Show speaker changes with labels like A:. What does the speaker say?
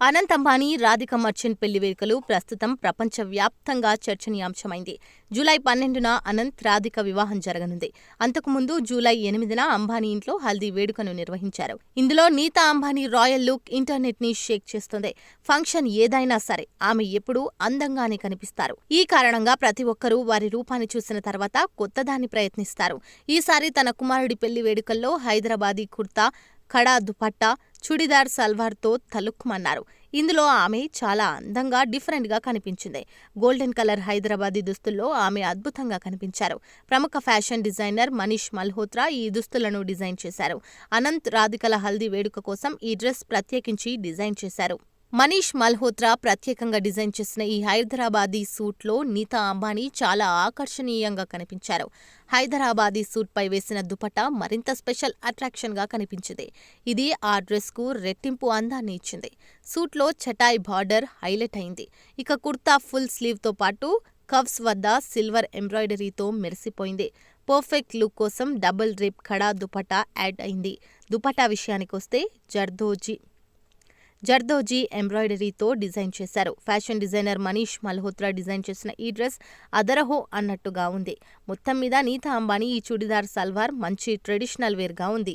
A: Anant Ambani, Radhika merchant పెళ్లి వేడుకలు ప్రస్తుతం ప్రపంచవ్యాప్తంగా చర్చనీయాంశమైంది. జూలై 12న అనంత్, రాధిక వివాహం జరగనుంది. అంతకుముందు జూలై 8న అంబానీ ఇంట్లో హల్దీ వేడుకను నిర్వహించారు. ఇందులో Nita Ambani royal look internet ని షేక్ చేస్తుంది. ఫంక్షన్ ఏదైనా సరే ఆమె ఎప్పుడూ అందంగానే కనిపిస్తారు. ఈ కారణంగా ప్రతి ఒక్కరూ వారి రూపాన్ని చూసిన తర్వాత కొత్తదాన్ని ప్రయత్నిస్తారు. ఈసారి తన కుమారుడి పెళ్లి వేడుకల్లో హైదరాబాదీ కుర్తా, కడా దుపట్టా, చుడిదార్ సల్వార్తో తళుక్కుమన్నారు. ఇందులో ఆమె చాలా అందంగా, డిఫరెంట్గా కనిపించింది. గోల్డెన్ కలర్ హైదరాబాదీ దుస్తుల్లో ఆమె అద్భుతంగా కనిపించారు. ప్రముఖ ఫ్యాషన్ డిజైనర్ మనీష్ మల్హోత్రా ఈ దుస్తులను డిజైన్ చేశారు. అనంత్, రాధికల హల్దీ వేడుక కోసం ఈ డ్రెస్ ప్రత్యేకించి డిజైన్ చేశారు. మనీష్ మల్హోత్రా ప్రత్యేకంగా డిజైన్ చేసిన ఈ హైదరాబాదీ సూట్లో నీతా అంబానీ చాలా ఆకర్షణీయంగా కనిపించారు. హైదరాబాదీ సూట్పై వేసిన దుపట్టా మరింత స్పెషల్ అట్రాక్షన్గా కనిపించింది. ఇది ఆ డ్రెస్కు రెట్టింపు అందాన్ని ఇచ్చింది. సూట్లో చటాయ్ బార్డర్ హైలైట్ అయింది. ఇక కుర్తా ఫుల్ స్లీవ్తో పాటు కవ్స్ వద్ద సిల్వర్ ఎంబ్రాయిడరీతో మెరిసిపోయింది. పర్ఫెక్ట్ లుక్ కోసం డబుల్ రిప్ కడా దుపట్టా యాడ్ అయింది. దుపట్టా విషయానికొస్తే జర్దోజీ ఎంబ్రాయిడరీతో డిజైన్ చేశారు. Fashion designer Manish Malhotra design చేసిన ఈ డ్రెస్ అదరహో అన్నట్టుగా ఉంది. మొత్తం మీద నీతా అంబానీ ఈ చుడిదార్ సల్వార్ మంచి ట్రెడిషనల్ వేర్గా ఉంది.